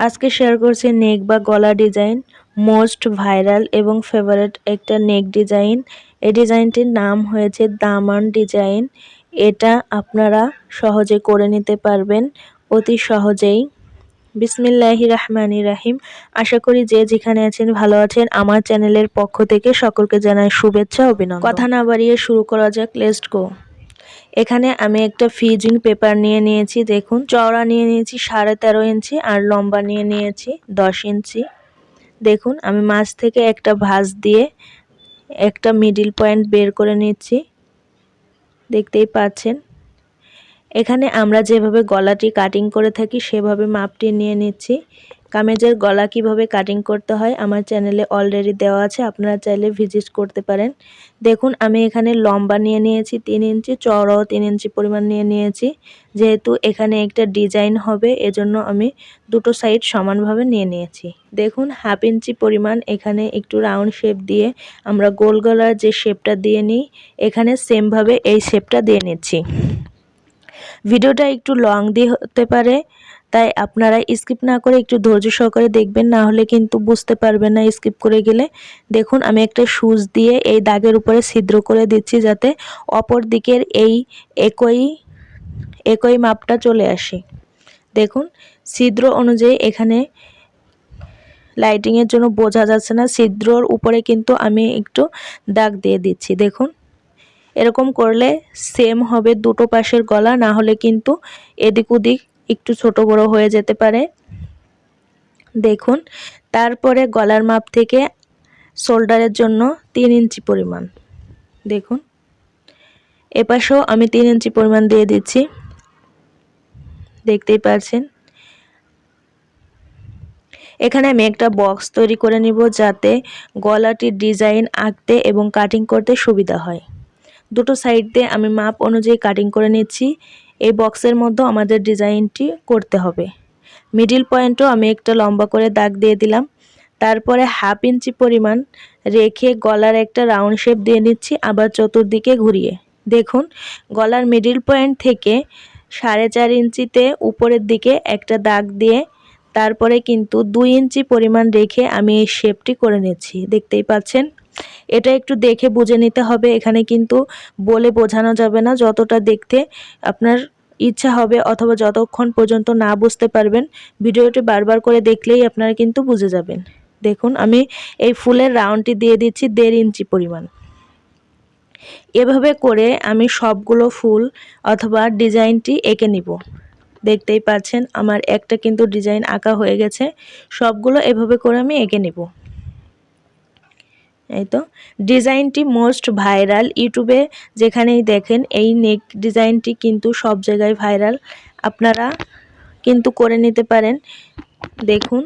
আজকে শেয়ার করছি নেক বা গলা ডিজাইন, মোস্ট ভাইরাল এবং ফেভারিট একটা নেক ডিজাইন। এই ডিজাইনটির নাম হয়েছে দামান ডিজাইন। এটা আপনারা সহজে করে নিতে পারবেন অতি সহজেই। বিসমিল্লাহির রহমানির রহিম। আশা করি যে যেখানে আছেন ভালো আছেন। আমার চ্যানেলের পক্ষ থেকে সকলকে জানাই শুভেচ্ছা অভিনন্দন। কথা না বাড়িয়ে শুরু করা যাক, লেটস গো। এখানে আমি একটা ফিজিং পেপার নিয়ে নিয়েছি। দেখুন, চওড়া নিয়ে নিয়েছি 13.5 ইঞ্চি আর লম্বা নিয়ে নিয়েছি 10 ইঞ্চি। দেখুন, আমি মাঝ থেকে একটা ভাঁজ দিয়ে একটা মিডিল পয়েন্ট বের করে নিচ্ছি, দেখতেই পাচ্ছেন। এখানে আমরা যেভাবে গলাটি কাটিং করে থাকি সেভাবে মাপটি নিয়ে নিচ্ছি। কামিজের গলা কিভাবে কাটিং করতে হয় আমার চ্যানেলে অলরেডি দেওয়া আছে, আপনারা চাইলে ভিজিট করতে পারেন। দেখুন, আমি এখানে লম্বা নিয়ে নিয়েছি 3 ইঞ্চি, চওড়াও 3 ইঞ্চি পরিমাণ নিয়ে নিয়েছি। যেহেতু এখানে একটা ডিজাইন হবে এজন্য আমি দুটো সাইড সমানভাবে নিয়ে নিয়েছি। দেখুন, হাফ ইঞ্চি পরিমাণ এখানে একটু রাউন্ড শেপ দিয়ে আমরা গোল গলার যে শেপটা দিয়ে নিই, এখানে সেমভাবে এই শেপটা দিয়ে নিচ্ছি। ভিডিওটা একটু লং দিয়ে হতে পারে, তাই আপনারা স্কিপ না করে একটু ধৈর্য সহকারে দেখবেন, না হলে কিন্তু বুঝতে পারবেন না স্কিপ করে গেলে। দেখুন, আমি একটা সুচ দিয়ে এই দাগের উপরে ছিদ্র করে দিচ্ছি যাতে অপর দিকের এই একই মাপটা চলে আসে। দেখুন, ছিদ্র অনুযায়ী এখানে লাইটিংয়ের জন্য বোঝা যাচ্ছে না, ছিদ্রর উপরে কিন্তু আমি একটু দাগ দিয়ে দিচ্ছি। দেখুন, এরকম করলে সেম হবে দুটো পাশের গলা, না হলে কিন্তু এদিক ওদিক একটু ছোট বড় হয়ে যেতে পারে। দেখুন, তারপরে গলার মাপ থেকে শোল্ডারের জন্য 3 ইঞ্চি পরিমাণ, দেখুন এপাশেও আমি 3 ইঞ্চি পরিমাণ দিয়ে দিচ্ছি, দেখতেই পাচ্ছেন। এখানে আমি একটা বক্স তৈরি করে নিব যাতে গলাটির ডিজাইন আঁকতে এবং কাটিং করতে সুবিধা হয়। দুটো সাইড দিয়ে আমি মাপ অনুযায়ী কাটিং করে নিচ্ছি। এই বক্সের মধ্যে আমাদের ডিজাইনটি করতে হবে। মিডিল পয়েন্টও আমি একটা লম্বা করে দাগ দিয়ে দিলাম। তারপরে হাফ ইঞ্চি পরিমাণ রেখে গলার একটা রাউন্ড শেপ দিয়ে নিচ্ছি, আবার চতুর্দিকে ঘুরিয়ে। দেখুন, গলার মিডিল পয়েন্ট থেকে 4.5 ইঞ্চিতে উপরের দিকে একটা দাগ দিয়ে তারপরে কিন্তু 2 ইঞ্চি পরিমাণ রেখে আমি এই শেপটি করে নিচ্ছি, দেখতেই পাচ্ছেন। এটা একটু দেখে বুঝে নিতে হবে, এখানে কিন্তু বলে বোঝানো যাবে না। যতটা দেখতে আপনার ইচ্ছা হবে অথবা যতক্ষণ পর্যন্ত না বুঝতে পারবেন, ভিডিওটি বারবার করে দেখলেই আপনারা কিন্তু বুঝে যাবেন। দেখুন, আমি এই ফুলের রাউন্ডটি দিয়ে দিচ্ছি 1.5 ইঞ্চি পরিমাণ। এভাবে করে আমি সবগুলো ফুল অথবা ডিজাইনটি এঁকে নিব। দেখতেই পাচ্ছেন আমার একটা কিন্তু ডিজাইন আঁকা হয়ে গেছে, সবগুলো এভাবে করে আমি এঁকে নিব। এই তো ডিজাইনটি মোস্ট ভাইরাল, ইউটিউবে যেখানেই দেখেন এই নেক ডিজাইনটি কিন্তু সব জায়গায় ভাইরাল, আপনারা কিন্তু করে নিতে পারেন। দেখুন,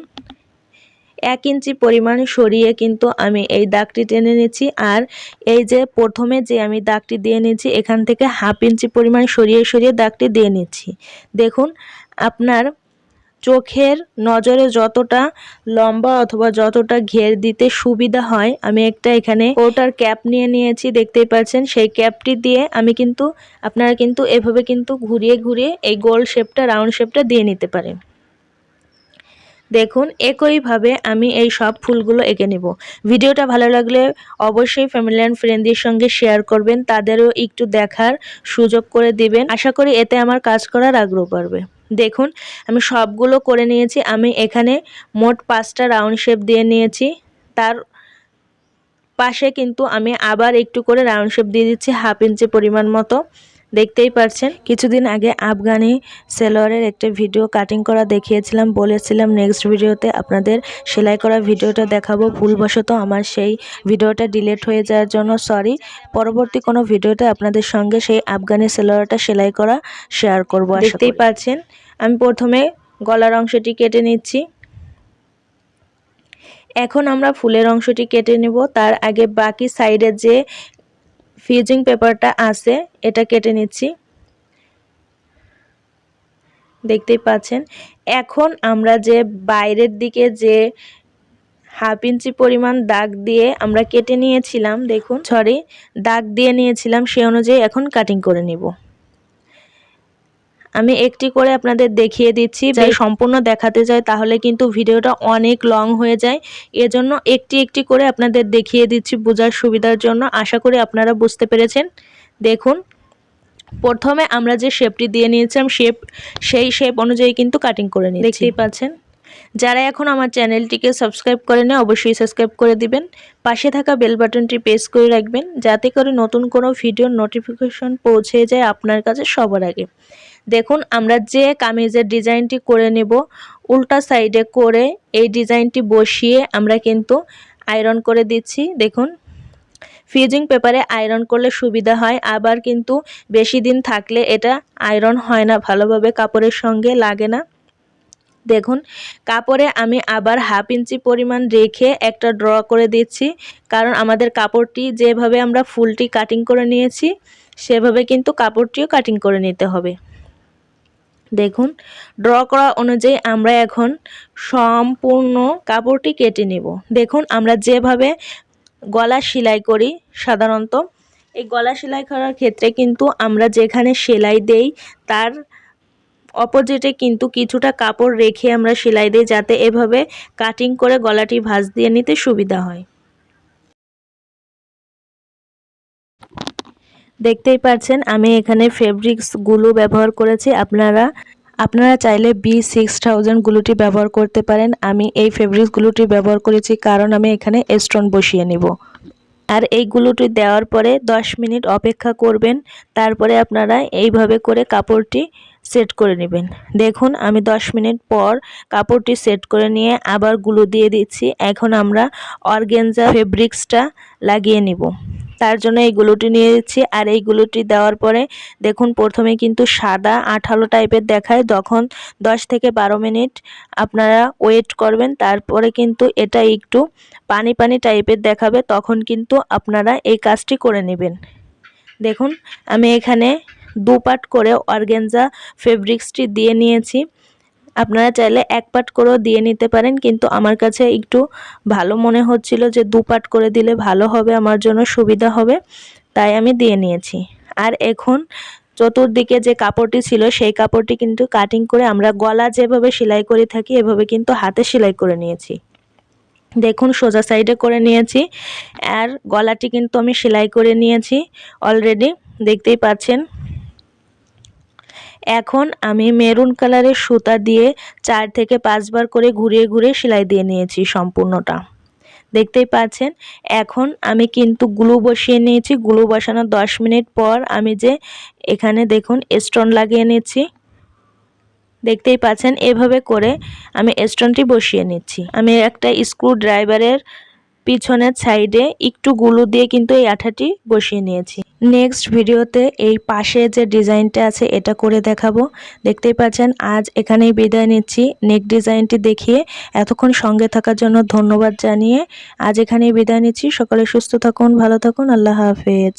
1 ইঞ্চি পরিমাণ সরিয়ে কিন্তু আমি এই দাগটি টেনে নিচ্ছি, আর এই যে প্রথমে যে আমি দাগটি দিয়ে নিচ্ছি এখান থেকে হাফ ইঞ্চি পরিমাণ সরিয়ে সরিয়ে দাগটি দিয়ে নিচ্ছি। দেখুন, আপনার চোখের নজরে যতটা লম্বা অথবা যতটা ঘের দিতে সুবিধা হয়, আমি একটা এখানে ওটার ক্যাপ নিয়ে নিয়েছি, দেখতেই পাচ্ছেন। সেই ক্যাপটি দিয়ে আমি কিন্তু আপনারা কিন্তু এভাবে কিন্তু ঘুরিয়ে ঘুরিয়ে এই গোল শেপটা রাউন্ড শেপটা দিয়ে নিতে পারেন। দেখুন, একইভাবে আমি এই সব ফুলগুলো এঁকে নেব। ভিডিওটা ভালো লাগলে অবশ্যই ফ্যামিলি অ্যান্ড ফ্রেন্ডদের সঙ্গে শেয়ার করবেন, তাদেরও একটু দেখার সুযোগ করে দিবেন। আশা করি এতে আমার কাজ করার আগ্রহ বাড়বে। দেখুন, আমি সবগুলো করে নিয়েছি। আমি এখানে মোট 5টা রাউন্ড শেপ দিয়ে নিয়েছি, তার পাশে কিন্তু আমি আবার একটু করে রাউন্ড শেপ দিয়ে দিচ্ছি হাফ ইঞ্চি পরিমাণ মতো, দেখতেই পাচ্ছেন। কিছুদিন আগে আফগানি সেলোয়ারের একটা ভিডিও কাটিং করা দেখিয়েছিলাম, বলেছিলাম নেক্সট ভিডিওতে আপনাদের সেলাই করা ভিডিওটা দেখাবো। ভুলবশত আমার সেই ভিডিওটা ডিলিট হয়ে যাওয়ার জন্য সরি। পরবর্তী কোনো ভিডিওতে আপনাদের সঙ্গে সেই আফগানি সেলোয়ারটা সেলাই করা শেয়ার করব। দেখতেই পাচ্ছেন আমি প্রথমে গলার অংশটি কেটে নিচ্ছি। এখন আমরা ফুলের অংশটি কেটে নেব, তার আগে বাকি সাইডের যে ফিজিং পেপারটা আছে এটা কেটে নিচ্ছি, দেখতেই পাচ্ছেন। এখন আমরা যে বাইরের দিকে যে হাফ ইঞ্চি পরিমাণ দাগ দিয়ে আমরা কেটে নিয়েছিলাম, দেখুন দাগ দিয়ে নিয়েছিলাম, সেই অনুযায়ী এখন কাটিং করে নিব। আমি একটি করে আপনাদের দেখিয়ে দিচ্ছি। যদি সম্পূর্ণ দেখাতে যাই তাহলে কিন্তু ভিডিওটা অনেক লং হয়ে যায়, এজন্য একটি একটি করে আপনাদের দেখিয়ে দিচ্ছি বোঝার সুবিধার জন্য। আশা করি আপনারা বুঝতে পেরেছেন। দেখুন, প্রথমে আমরা যে শেপটি দিয়ে নিয়েছিলাম সেই শেপ অনুযায়ী কিন্তু কাটিং করে নিচ্ছি। দেখতেই পাচ্ছেন। যারা এখন আমার চ্যানেলটিকে সাবস্ক্রাইব করেনি অবশ্যই সাবস্ক্রাইব করে দিবেন, পাশে থাকা বেল বাটনটি প্রেস করে রাখবেন যাতে করে নতুন কোনো ভিডিওর নোটিফিকেশন পৌঁছে যায় আপনার কাছে সবার আগে। দেখুন, আমরা যে কামিজের ডিজাইনটি করে নেব উল্টা সাইডে করে এই ডিজাইনটি বসিয়ে আমরা কিন্তু আয়রন করে দিচ্ছি। দেখুন, ফিউজিং পেপারে আয়রন করলে সুবিধা হয়, আবার কিন্তু বেশি দিন থাকলে এটা আয়রন হয় না ভালোভাবে, কাপড়ের সঙ্গে লাগে না। দেখুন, কাপড়ে আমি আবার 1/2 ইঞ্চি পরিমাণ রেখে একটা ড্র করে দিচ্ছি, কারণ আমাদের কাপড়টি যেভাবে আমরা ফুলটি কাটিং করে নিয়েছি সেভাবে কিন্তু কাপড়টিও কাটিং করে নিতে হবে। দেখুন, ড্র করা অনুযায়ী আমরা এখন সম্পূর্ণ কাপড়টি কেটে নেব। দেখুন, আমরা যেভাবে গলা সেলাই করি সাধারণত, এই গলা সেলাই করার ক্ষেত্রে কিন্তু আমরা যেখানে সেলাই দেই তার অপোজিটে কিন্তু কিছুটা কাপড় রেখে আমরা সেলাই দিই, যাতে এভাবে কাটিং করে গলাটি ভাঁজ দিয়ে নিতে সুবিধা হয়। দেখতেই পাচ্ছেন আমি এখানে ফেব্রিক্স গ্লু ব্যবহার করেছি। আপনারা চাইলে B6000 গ্লুটি ব্যবহার করতে পারেন। আমি এই ফেব্রিক্স গ্লুটি ব্যবহার করেছি কারণ আমি এখানে স্টোন বসিয়ে নিব। আর এই গ্লুটি দেওয়ার পরে 10 মিনিট অপেক্ষা করবেন, তারপরে আপনারা এইভাবে করে কাপড়টি সেট করে নেবেন। দেখুন, আমি 10 মিনিট পর কাপড়টি সেট করে নিয়ে আবার গ্লু দিয়ে দিচ্ছি। এখন আমরা অর্গানজা ফেব্রিক্সটা লাগিয়ে নিব, তার জন্য এই গ্লুটি নিয়ে দিচ্ছি। আর এই গ্লুটি দেওয়ার পরে দেখুন, প্রথমে কিন্তু সাদা আঠালো টাইপের দেখায়, তখন 10 থেকে 12 মিনিট আপনারা ওয়েট করবেন, তারপরে কিন্তু এটা একটু পানি পানি টাইপের দেখাবে, তখন কিন্তু আপনারা এই কাজটি করে নেবেন। দেখুন, আমি এখানে 2 পার্ট করে অর্গানজা ফেব্রিক্সটি দিয়ে নিয়েছি। আপনারা চাইলে 1 পার্ট করেও দিয়ে নিতে পারেন, কিন্তু আমার কাছে একটু ভালো মনে হচ্ছিল যে 2 পার্ট করে দিলে ভালো হবে, আমার জন্য সুবিধা হবে, তাই আমি দিয়ে নিয়েছি। আর এখন চতুর্দিকে যে কাপড়টি ছিল সেই কাপড়টি কিন্তু কাটিং করে আমরা গলা যেভাবে সেলাই করে থাকি এভাবে কিন্তু হাতে সেলাই করে নিয়েছি। দেখুন, সোজা সাইডে করে নিয়েছি, আর গলাটি কিন্তু আমি সেলাই করে নিয়েছি অলরেডি, দেখতেই পাচ্ছেন। এখন আমি মেরুন কালারের সুতা দিয়ে 4 থেকে 5 বার করে ঘুরিয়ে ঘুরিয়ে সেলাই দিয়ে নিয়েছি সম্পূর্ণটা, দেখতেই পাচ্ছেন। এখন আমি কিন্তু গ্লু বসিয়ে নিয়েছি। গ্লু বসানোর 10 মিনিট পর আমি যে এখানে দেখুন স্টোন লাগিয়ে নিচ্ছি, দেখতেই পাচ্ছেন। এভাবে করে আমি স্টোনটি বসিয়ে নিচ্ছি। আমি একটা স্ক্রু ড্রাইভারের পিছনের সাইডে একটু গ্লু দিয়ে কিন্তু এই আঠাটি বসিয়ে নিয়েছি। নেক্সট ভিডিওতে এই পাশে যে ডিজাইনটা আছে এটা করে দেখাবো। দেখতেই পাচ্ছেন, আজ এখানেই বিদায় নিচ্ছি নেক ডিজাইনটি দেখিয়ে। এতক্ষণ সঙ্গে থাকার জন্য ধন্যবাদ জানিয়ে আজ এখানেই বিদায় নিচ্ছি। সকলে সুস্থ থাকুন, ভালো থাকুন, আল্লাহ হাফেজ।